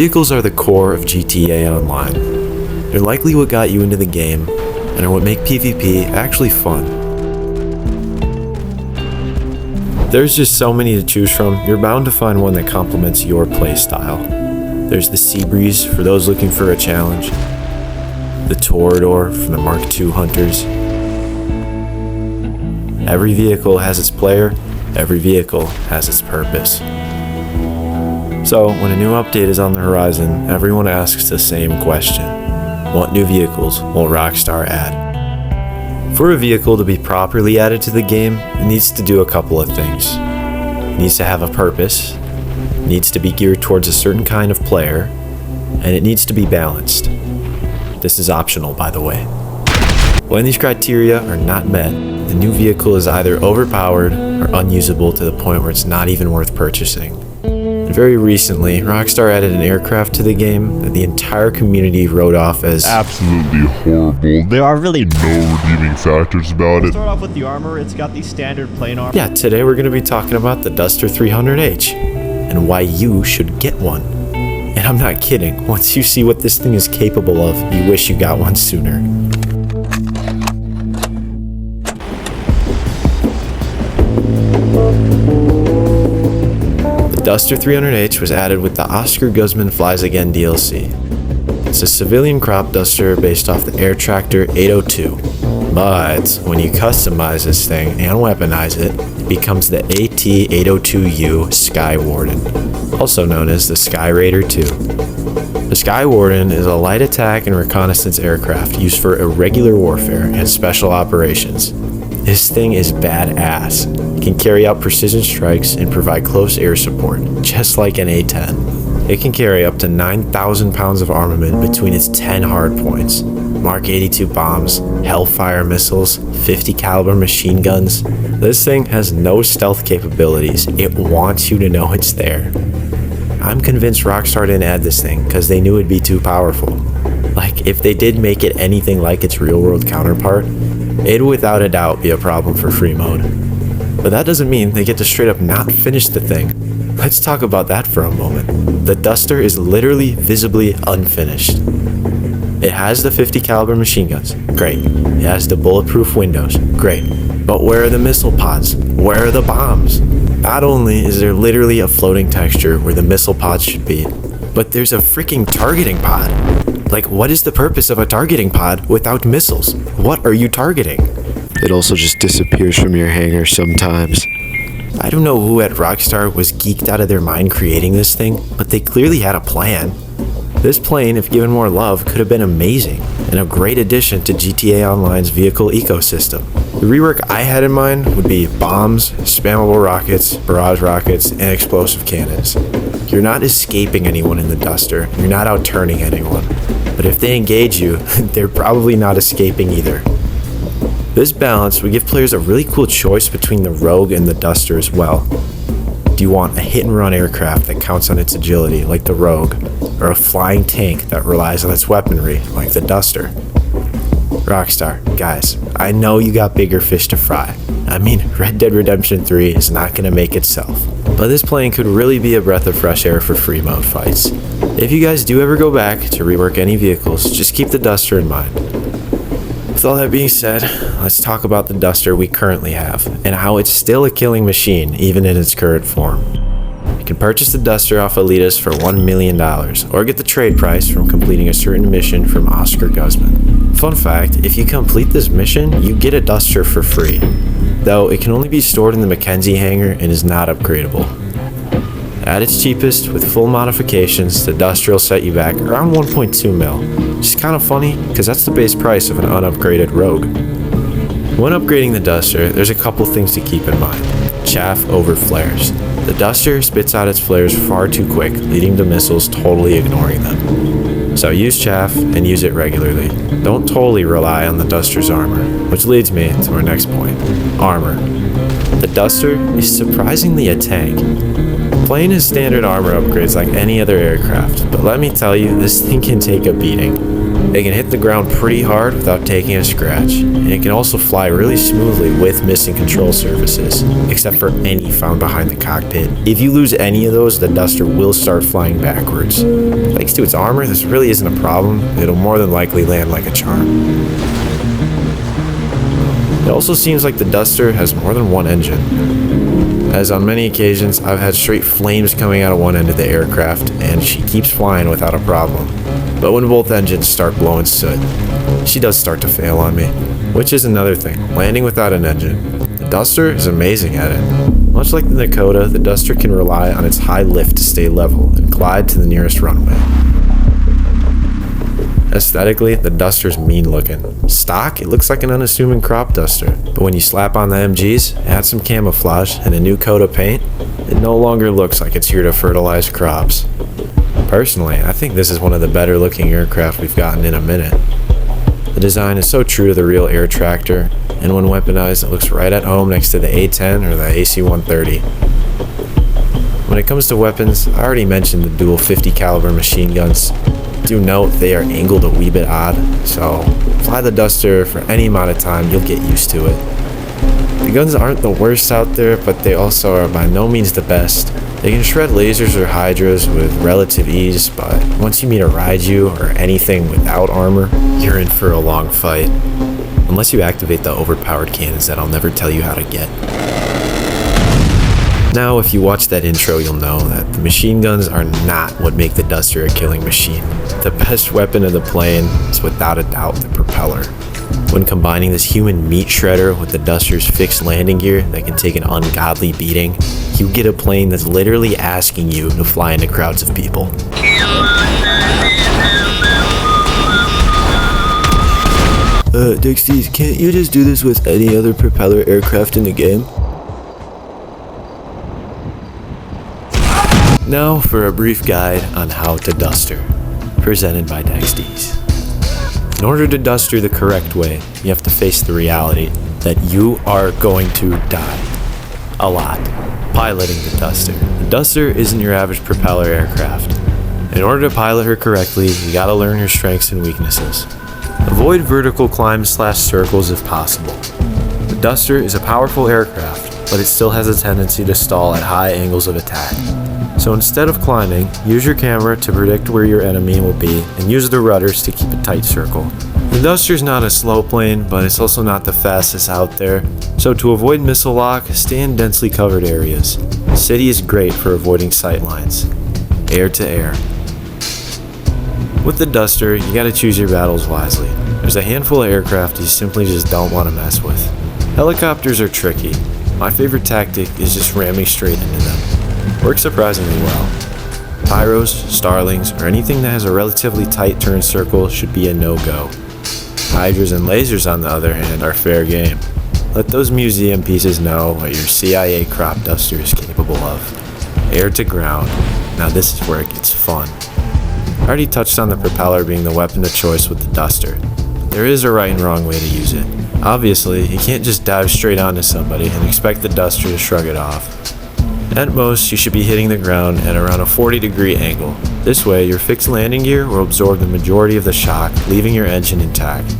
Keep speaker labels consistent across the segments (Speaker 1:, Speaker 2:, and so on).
Speaker 1: Vehicles are the core of GTA Online. They're likely what got you into the game, and are what make PvP actually fun. There's just so many to choose from, you're bound to find one that complements your playstyle. There's the Seabreeze for those looking for a challenge, the Toreador for the Mark II hunters. Every vehicle has its player, every vehicle has its purpose. So, when a new update is on the horizon, everyone asks the same question. What new vehicles will Rockstar add? For a vehicle to be properly added to the game, it needs to do a couple of things. It needs to have a purpose, it needs to be geared towards a certain kind of player, and it needs to be balanced. This is optional, by the way. When these criteria are not met, the new vehicle is either overpowered or unusable to the point where it's not even worth purchasing. Very recently, Rockstar added an aircraft to the game that the entire community wrote off as
Speaker 2: absolutely horrible. There are really no redeeming factors about it.
Speaker 3: Start off with the armor. It's got the standard plain armor.
Speaker 1: Yeah, today we're going to be talking about the Duster 300H and why you should get one. And I'm not kidding. Once you see what this thing is capable of, you wish you got one sooner. Duster 300H was added with the Oscar Guzman Flies Again DLC. It's a civilian crop duster based off the Air Tractor 802, but when you customize this thing and weaponize it, it becomes the AT-802U Sky Warden, also known as the Sky Raider 2. The Sky Warden is a light attack and reconnaissance aircraft used for irregular warfare and special operations. This thing is badass. It can carry out precision strikes and provide close air support, just like an A-10. It can carry up to 9,000 pounds of armament between its 10 hardpoints, Mark 82 bombs, Hellfire missiles, 50 caliber machine guns. This thing has no stealth capabilities. It wants you to know it's there. I'm convinced Rockstar didn't add this thing because they knew it'd be too powerful. Like, if they did make it anything like its real-world counterpart, it'd without a doubt be a problem for free mode. But that doesn't mean they get to straight up not finish the thing. Let's talk about that for a moment. The Duster is literally visibly unfinished. It has the 50 caliber machine guns, great. It has the bulletproof windows, great. But where are the missile pods? Where are the bombs? Not only is there literally a floating texture where the missile pods should be, but there's a freaking targeting pod. Like, what is the purpose of a targeting pod without missiles? What are you targeting? It also just disappears from your hangar sometimes. I don't know who at Rockstar was geeked out of their mind creating this thing, but they clearly had a plan. This plane, if given more love, could have been amazing and a great addition to GTA Online's vehicle ecosystem. The rework I had in mind would be bombs, spammable rockets, barrage rockets, and explosive cannons. You're not escaping anyone in the Duster, you're not out-turning anyone. But if they engage you, they're probably not escaping either. This balance would give players a really cool choice between the Rogue and the Duster as well. Do you want a hit-and-run aircraft that counts on its agility, like the Rogue, or a flying tank that relies on its weaponry, like the Duster? Rockstar, guys, I know you got bigger fish to fry. I mean, Red Dead Redemption 3 is not going to make itself. But this plane could really be a breath of fresh air for free mode fights. If you guys do ever go back to rework any vehicles, just keep the Duster in mind. With all that being said, let's talk about the Duster we currently have, and how it's still a killing machine even in its current form. You can purchase the Duster off Elitist for $1 million, or get the trade price from completing a certain mission from Oscar Guzman. Fun fact, if you complete this mission, you get a Duster for free, though it can only be stored in the Mackenzie hangar and is not upgradable. At its cheapest, with full modifications, the Duster will set you back around 1.2 mil, which is kind of funny because that's the base price of an unupgraded Rogue. When upgrading the Duster, there's a couple things to keep in mind. Chaff over flares. The Duster spits out its flares far too quick, leading to missiles totally ignoring them. So use chaff and use it regularly. Don't totally rely on the Duster's armor, which leads me to our next point, armor. The Duster is surprisingly a tank. plane has standard armor upgrades like any other aircraft, but let me tell you, this thing can take a beating. It can hit the ground pretty hard without taking a scratch, and it can also fly really smoothly with missing control surfaces, except for any found behind the cockpit. If you lose any of those, the Duster will start flying backwards. Thanks to its armor, this really isn't a problem. It'll more than likely land like a charm. It also seems like the Duster has more than one engine, as on many occasions I've had straight flames coming out of one end of the aircraft, and she keeps flying without a problem. But when both engines start blowing soot, she does start to fail on me. Which is another thing, landing without an engine. The Duster is amazing at it. Much like the Dakota, the Duster can rely on its high lift to stay level and glide to the nearest runway. Aesthetically, the Duster's mean looking. Stock, it looks like an unassuming crop duster, but when you slap on the MGs, add some camouflage, and a new coat of paint, it no longer looks like it's here to fertilize crops. Personally, I think this is one of the better looking aircraft we've gotten in a minute. The design is so true to the real air tractor, and when weaponized, it looks right at home next to the A-10 or the AC-130. When it comes to weapons, I already mentioned the dual 50 caliber machine guns. Do note they are angled a wee bit odd, so fly the Duster for any amount of time, you'll get used to it. The guns aren't the worst out there, but they also are by no means the best. They can shred lasers or hydras with relative ease, but once you meet a Raiju or anything without armor, you're in for a long fight. Unless you activate the overpowered cannons that I'll never tell you how to get. Now, if you watch that intro, you'll know that the machine guns are not what make the Duster a killing machine. The best weapon of the plane is without a doubt the propeller. When combining this human meat shredder with the Duster's fixed landing gear that can take an ungodly beating, you get a plane that's literally asking you to fly into crowds of people. Dexys, can't you just do this with any other propeller aircraft in the game? Now for a brief guide on how to Duster, presented by Dexys. In order to Duster the correct way, you have to face the reality that you are going to die. A lot. Piloting the Duster. The Duster isn't your average propeller aircraft. In order to pilot her correctly, you gotta learn her strengths and weaknesses. Avoid vertical climbs/circles if possible. The Duster is a powerful aircraft, but it still has a tendency to stall at high angles of attack. So instead of climbing, use your camera to predict where your enemy will be and use the rudders to keep a tight circle. The Duster's not a slow plane, but it's also not the fastest out there, so to avoid missile lock, stay in densely covered areas. City is great for avoiding sight lines. Air to air. With the Duster, you gotta choose your battles wisely. There's a handful of aircraft you simply just don't want to mess with. Helicopters are tricky. My favorite tactic is just ramming straight into them. Works surprisingly well. Pyros, Starlings, or anything that has a relatively tight turn circle should be a no-go. Hydras and lasers, on the other hand, are fair game. Let those museum pieces know what your CIA crop duster is capable of. Air to ground. Now this is where it gets fun. I already touched on the propeller being the weapon of choice with the Duster. There is a right and wrong way to use it. Obviously, you can't just dive straight onto somebody and expect the Duster to shrug it off. At most, you should be hitting the ground at around a 40-degree angle. This way, your fixed landing gear will absorb the majority of the shock, leaving your engine intact.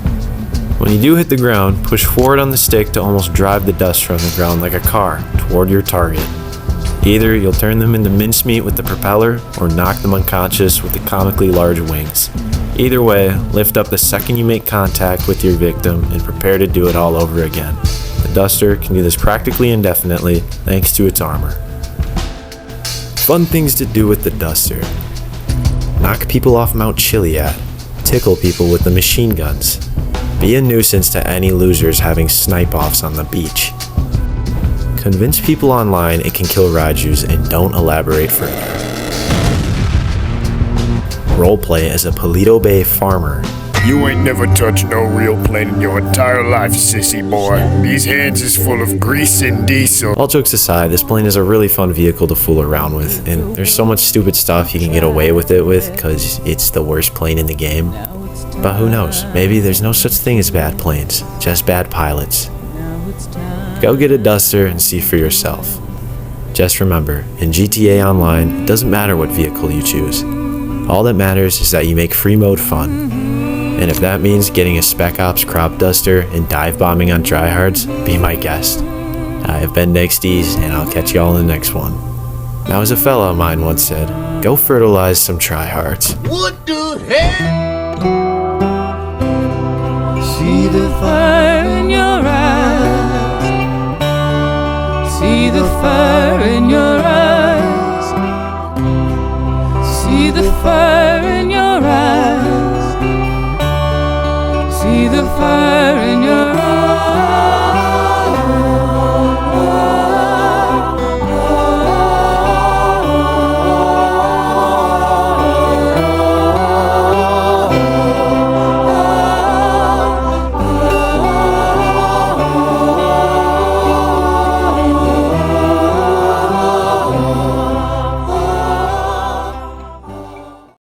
Speaker 1: When you do hit the ground, push forward on the stick to almost drive the Duster on the ground like a car toward your target. Either you'll turn them into mincemeat with the propeller, or knock them unconscious with the comically large wings. Either way, lift up the second you make contact with your victim and prepare to do it all over again. The Duster can do this practically indefinitely, thanks to its armor. Fun things to do with the Duster. Knock people off Mount Chiliad. Tickle people with the machine guns. Be a nuisance to any losers having snipe-offs on the beach. Convince people online it can kill Raijus and don't elaborate further. Roleplay as a Paleto Bay farmer.
Speaker 4: You ain't never touched no real plane in your entire life, sissy boy. These hands is full of grease and diesel.
Speaker 1: All jokes aside, this plane is a really fun vehicle to fool around with, and there's so much stupid stuff you can get away with it with because it's the worst plane in the game. But who knows, maybe there's no such thing as bad planes, just bad pilots. Go get a Duster and see for yourself. Just remember, in GTA Online, it doesn't matter what vehicle you choose. All that matters is that you make free mode fun. And if that means getting a Spec Ops crop duster and dive bombing on tryhards, be my guest. I've been Nexties, and I'll catch y'all in the next one. Now, as a fellow of mine once said, go fertilize some tryhards.
Speaker 5: What the hell?
Speaker 6: See the fire in your eyes. See the fire in your eyes. See the fire in your eyes. See the fire in your eyes.